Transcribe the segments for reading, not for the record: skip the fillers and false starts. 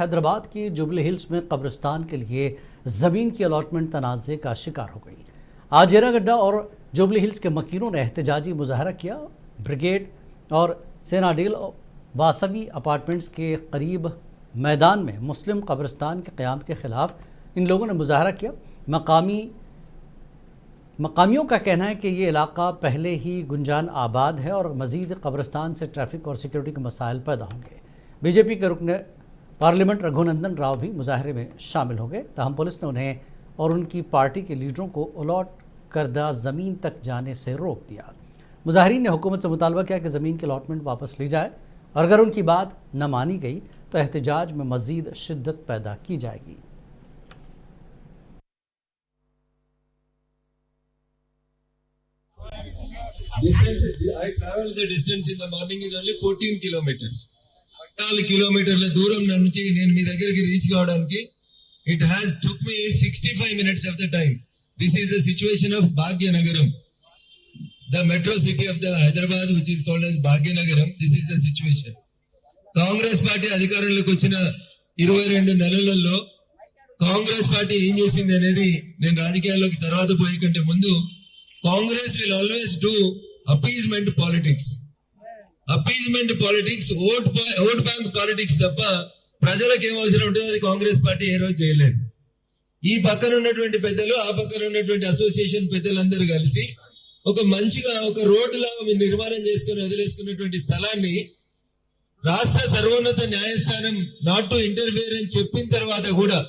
हैदराबाद के jubilee hills में कब्रिस्तान के लिए ज़मीन की अलॉटमेंट तनाज़े का शिकार हो गई। आज येरागड्डा और जुबली हिल्स के मकीनों ने एहतजाजी मुजाहरा किया। ब्रिगेड और सेनाडील वासवी अपार्टमेंट्स के करीब मैदान में मुस्लिम कब्रिस्तान के क़याम के ख़िलाफ़ इन लोगों ने मुजाहरा किया। मकामियों का कहना है कि ये इलाका पहले ही गुंजान आबाद है और मज़ीद कब्रिस्तान से ट्रैफिक और सिक्योरिटी के मसाइल पैदा होंगे। बीजेपी के रुकन पार्लियामेंट रघुनंदन राव भी मुजाहरे में शामिल हो गए। ताहम पुलिस ने उन्हें और उनकी पार्टी के लीडरों को अलॉट करदा ज़मीन तक जाने से रोक दिया। मुजाहरीन ने हुकूमत से मुतालबा किया कि ज़मीन की अलॉटमेंट वापस ली जाए और अगर उनकी बात न मानी गई तो एहतजाज में मज़ीद शिद्दत पैदा की जाएगी। I traveled the distance in the morning is only 14 kilometers. 4 కిలోమీటర్ల దూరం నుంచి నేను మీ దగ్గరికి రీచ్ కావడానికి it has took me 65 minutes of the time. This is the situation of Bhagyanagar, the metro city of the Hyderabad, which is called as Bhagyanagar. This is the situation. Congress party అధికారంలోకి వచ్చిన 22 నెలలలో Congress party ఏం చేసింది అనేది నేను రాజకీయాల్లోకి తర్వాత పోయే కంటే ముందు Congress will always do appeasement politics. Appeasement politics, vote bank politics తప్ప ప్రజలకు ఏం అవసరం ఉంటుందో అది కాంగ్రెస్ పార్టీ ఏ రోజు చేయలేదు. ఈ పక్కన ఉన్నటువంటి పెద్దలు, ఆ పక్కన ఉన్నటువంటి అసోసియేషన్ పెద్దలందరూ కలిసి ఒక మంచిగా ఒక రోడ్డు లాగా మీరు నిర్మాణం చేసుకుని వదిలేసుకున్నటువంటి స్థలాన్ని రాష్ట్ర సర్వోన్నత న్యాయస్థానం నాట్ టు ఇంటర్ఫియర్ అని చెప్పిన తర్వాత కూడా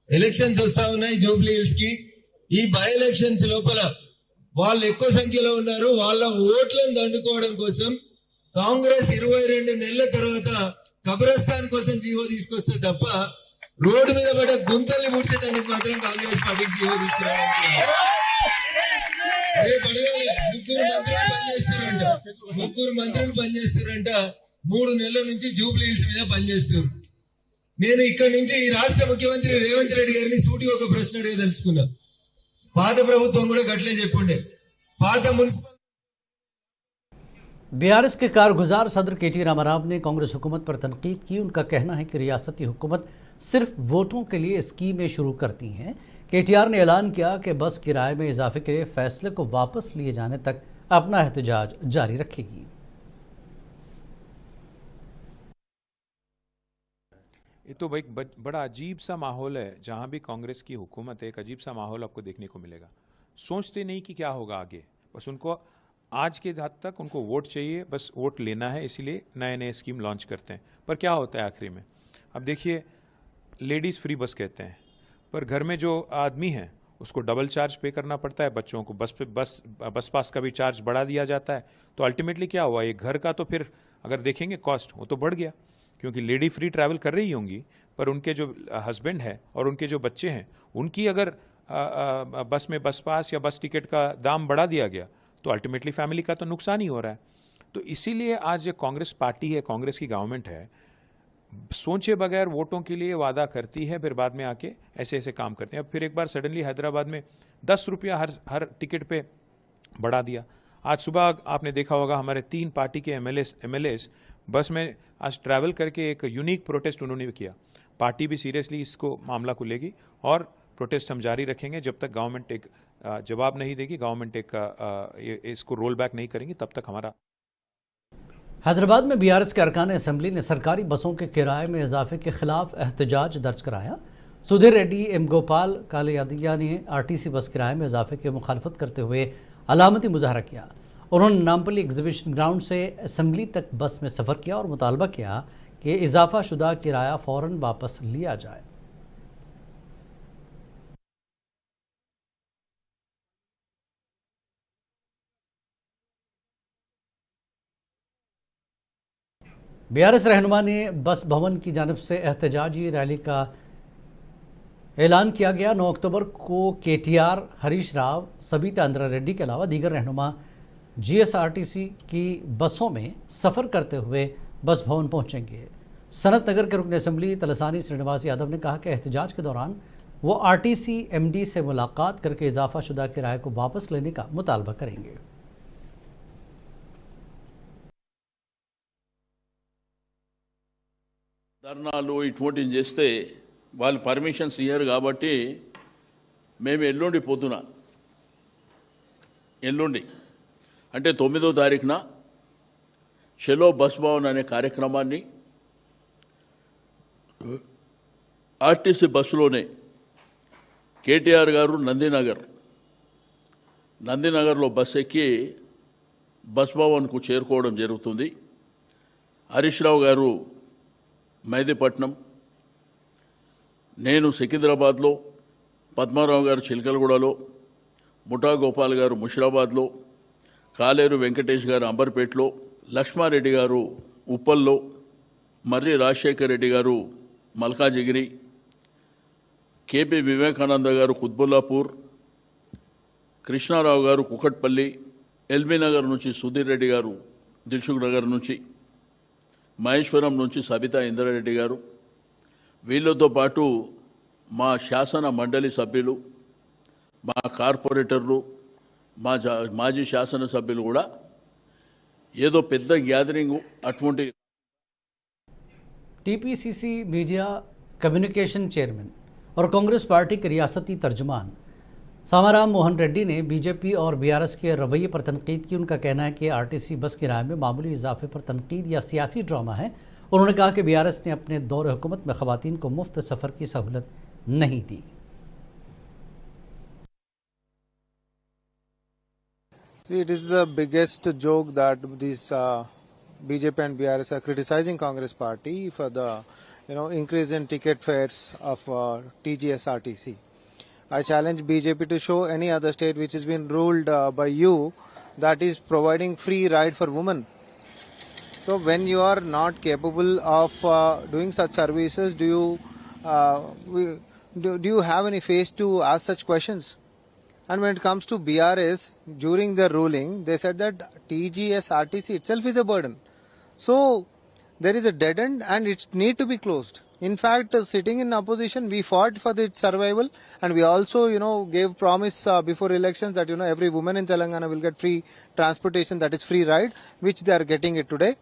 ఎలక్షన్స్ వస్తా ఉన్నాయి జూబ్లీ హిల్స్ కి. ఈ బై ఎలక్షన్స్ లోపల వాళ్ళు ఎక్కువ సంఖ్యలో ఉన్నారు. వాళ్ళ ఓట్లను దండుకోవడం కోసం కాంగ్రెస్ 22 నెలల తర్వాత కబ్రస్థాన్ కోసం జీవో తీసుకొస్తే తప్ప రోడ్డు మీద పడే గుంతల్ని ముడిచేదానికి మాత్రం కాంగ్రెస్ పార్టీకి జీవో తీసుకురావాలి. ముగ్గురు మంత్రులు పనిచేస్తారంట 3 నెలల నుంచి జూబ్లీ హిల్స్ మీద పనిచేస్తారు. నేను ఇక్కడ నుంచి ఈ రాష్ట్ర ముఖ్యమంత్రి రేవంత్ రెడ్డి గారిని సూటిగా ఒక ప్రశ్న అడగదలుచుకున్నా. పాత ప్రభుత్వం కూడా గట్లే చెప్పుండే. పాత మున్సిపల్ बीआरएस के कारगुजार सदर केटी रामाराव ने कांग्रेस हुकूमत पर तनकीद की। उनका कहना है कि रियासती हुकूमत सिर्फ वोटों के लिए स्कीमें शुरू करती हैं। केटीआर ने ऐलान किया कि बस किराए में इजाफे के फैसले को वापस लिए जाने तक अपना एहतजाज जारी रखेगी। ये तो भाई बड़ा अजीब सा माहौल है। जहाँ भी कांग्रेस की हुकूमत है, एक अजीब सा माहौल आपको देखने को मिलेगा। सोचते नहीं कि क्या होगा आगे, बस उनको आज के हद तक उनको वोट चाहिए, बस वोट लेना है, इसीलिए नए नए स्कीम लॉन्च करते हैं। पर क्या होता है आखिरी में? अब देखिए, लेडीज़ फ्री बस कहते हैं, पर घर में जो आदमी है उसको डबल चार्ज पे करना पड़ता है। बच्चों को बस पास का भी चार्ज बढ़ा दिया जाता है। तो अल्टीमेटली क्या हुआ, एक घर का तो फिर अगर देखेंगे कॉस्ट वो तो बढ़ गया, क्योंकि लेडी फ्री ट्रैवल कर रही होंगी, पर उनके जो हस्बैंड है और उनके जो बच्चे हैं उनकी अगर बस में बस पास या बस टिकट का दाम बढ़ा दिया गया तो अल्टीमेटली फैमिली का तो नुकसान ही हो रहा है। तो इसीलिए आज जो कांग्रेस पार्टी है, कांग्रेस की गवर्नमेंट है, सोचे बगैर वोटों के लिए वादा करती है, फिर बाद में आके ऐसे ऐसे काम करते हैं। अब फिर एक बार सडनली हैदराबाद में 10 रुपया हर टिकट पे बढ़ा दिया। आज सुबह आपने देखा होगा हमारे 3 पार्टी के एमएलएस बस में आज ट्रैवल करके एक यूनिक प्रोटेस्ट उन्होंने किया। पार्टी भी सीरियसली इसको मामला को लेगी और प्रोटेस्ट हम जारी रखेंगे जब तक गवर्नमेंट एक जवाब नहीं देगी, गवर्नमेंट एक इसको रोल बैक नहीं करेंगी, तब तक हमारा। हैदराबाद में बीआरएस के अरकान असम्बली ने सरकारी बसों के किराए में इजाफे के खिलाफ एहतजाज दर्ज कराया। सुधीर रेड्डी, एम गोपाल कालियादिया ने आरटीसी बस किराए में इजाफे की मुखालफत करते हुए अलामती मुजाहरा किया। उन्होंने नामपल्ली एग्जीबिशन ग्राउंड से असम्बली तक बस में सफ़र किया और मुतालबा किया कि इजाफा शुदा किराया फ़ौरन वापस लिया जाए। बीआरएस रहनुमा ने बस भवन की जानिब से एहतजाजी रैली का ऐलान किया गया। 9 अक्टूबर को केटीआर, हरीश राव, सबीता अंद्रा रेड्डी के अलावा दीगर रहनुमा जीएसआरटीसी की बसों में सफ़र करते हुए बस भवन पहुंचेंगे। सनत नगर के रुकन असम्बली तलसानी श्रीनिवास यादव ने कहा कि एहतजाज के दौरान वो आरटीसी एमडी से मुलाकात करके इजाफा शुदा किराए को वापस लेने का मुतालबा करेंगे। ధర్నాలు ఇటువంటివి చేస్తే వాళ్ళు పర్మిషన్స్ ఇయ్యరు కాబట్టి మేము ఎల్లుండి పొద్దున ఎల్లుండి అంటే 9వ తారీఖున చలో బస్ భవన్ అనే కార్యక్రమాన్ని ఆర్టీసీ బస్సులోనే కేటీఆర్ గారు నందినగర్లో బస్ ఎక్కి బస్ భవన్కు చేరుకోవడం జరుగుతుంది. హరీష్ రావు గారు మెహదీపట్నం, నేను సికింద్రాబాద్లో, పద్మారావు గారు చిలకలగూడలో, ముఠా గోపాల్ గారు ముషిరాబాద్లో, కాలేరు వెంకటేష్ గారు అంబర్పేటలో, లక్ష్మారెడ్డి గారు ఉప్పల్లో, మర్రి రాజశేఖర్ రెడ్డి గారు మల్కాజిగిరి, కేపీ వివేకానంద గారు కుత్బుల్లాపూర్, కృష్ణారావు గారు కుకట్పల్లి, ఎల్బీ నగర్ నుంచి సుధీర్ రెడ్డి గారు దిల్సుఖ్ నగర్ నుంచి, మహేశ్వరం నుంచి సబితా ఇంద్రారెడ్డి గారు, వీళ్ళతో పాటు మా శాసన మండలి సభ్యులు, మా కార్పొరేటర్లు, మాజీ శాసనసభ్యులు కూడా ఏదో పెద్ద గ్యాదరింగ్ అటువంటి टीपीसीसी मीडिया कम्युनिकेशन चेयरमैन और कांग्रेस पार्टी के रियासती तर्जुमान सामाराम मोहन रेड्डी ने बीजेपी और बीआरएस के रवैये पर तनकीद की। उनका कहना है कि आरटीसी बस किराए में मामूली इजाफे पर तनकीद या सियासी ड्रामा है। उन्होंने कहा कि बीआरएस ने अपने दौर हुकूमत में खवातीन को मुफ्त सफ़र की सहूलत नहीं दी। See, it is the biggest joke that these BJP and BRS are criticizing Congress party for the increase in ticket fares of TGSRTC. I challenge BJP to show any other state which has been ruled by you that is providing free ride for women. So when you are not capable of doing such services, do you have any face to ask such questions? And when it comes to BRS, during the ruling, they said that TGSRTC itself is a burden. So there is a dead end and it need to be closed. In fact, sitting in opposition, we fought for its survival, and we also, gave promise before elections that, every woman in Telangana will get free transportation, that is free ride, which they are getting it today.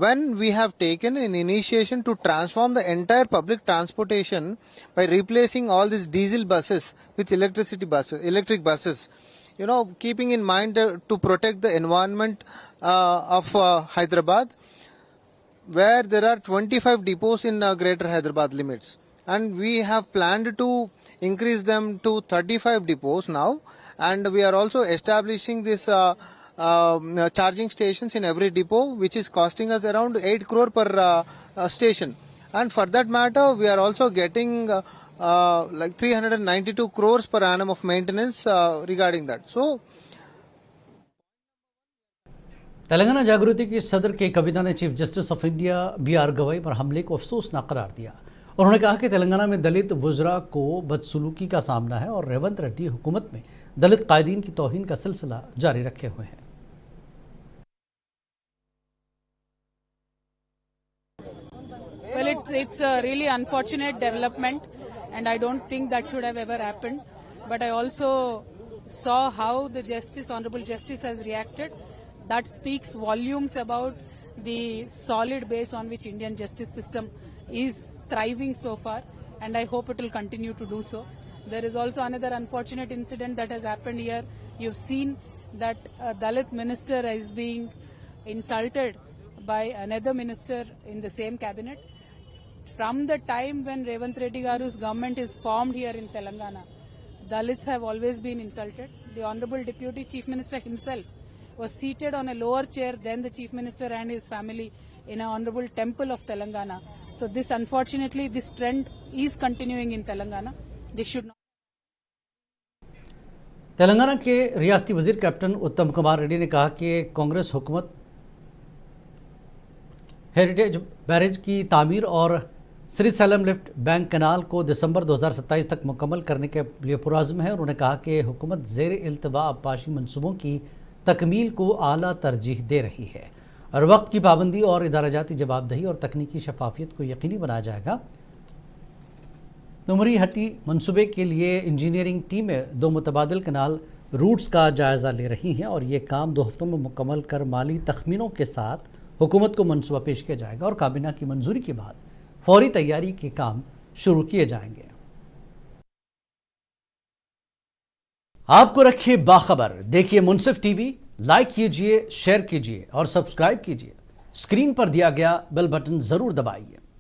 When we have taken an initiation to transform the entire public transportation by replacing all these diesel buses with electric buses, keeping in mind to protect the environment of Hyderabad, where there are 25 depots in Greater Hyderabad limits, and we have planned to increase them to 35 depots now, and we are also establishing this charging stations in every depot, which is costing us around 8 crore per station. And for that matter, we are also getting like 392 crores per annum of maintenance regarding that. So Telangana जागृति की सदर के कविता ने chief justice of India BR Gavai पर हमले को अफसोसनाक करार दिया। उन्होंने कहा कि तेलंगाना में दलित वुज़रा को बदसलूकी का सामना है और रेवंत रेड्डी हुकूमत में दलित कायदीन की तौहीन का सिलसिला जारी रखे हुए हैं। Well, it's a really unfortunate development, and I don't think that should have ever happened. But I also saw how the Honorable Justice has reacted. That speaks volumes about the solid base on which Indian justice system is thriving so far, and I hope it will continue to do so. There is also another unfortunate incident that has happened here. You've seen that a Dalit minister is being insulted by another minister in the same cabinet. From the time when Revanth Reddy Garu's government is formed here in Telangana, Dalits have always been insulted. The Honorable Deputy Chief Minister himself was seated on a lower chair than the Chief Minister and his family in an honorable temple of Telangana. So unfortunately, this trend is continuing in Telangana. This should not. Telangana के रियासती वजीर captain उत्तम कुमार रेड्डी ने कहा कि कांग्रेस हुकूमत heritage barrage की तामीर और श्रीसैलम लिफ्ट बैंक कैनाल को दिसंबर 2027 तक मुकम्मल करने के लिए पुरज़्म है। उन्होंने कहा कि हुकूमत ज़ेर इल्तवा आबपाशी मनसूबों की तकमील को आला तरजीह दे रही है और वक्त की पाबंदी और इदाराजाती जवाबदेही और तकनीकी शफाफियत को यकीनी बनाया जाएगा। तुमरी हट्टी मनसूबे के लिए इंजीनियरिंग टीमें 2 मुतबादिल कनाल रूट्स का जायज़ा ले रही हैं और ये काम 2 हफ्तों में मुकम्मल कर माली तखमीनों के साथ हुकूमत को मनसूबा पेश किया जाएगा और काबीना की मंजूरी के बाद फौरी तैयारी के काम शुरू किए जाएंगे। आपको रखिए बाखबर, देखिए मुंसिफ टीवी, लाइक कीजिए, शेयर कीजिए और सब्सक्राइब कीजिए। स्क्रीन पर दिया गया बेल बटन जरूर दबाइए।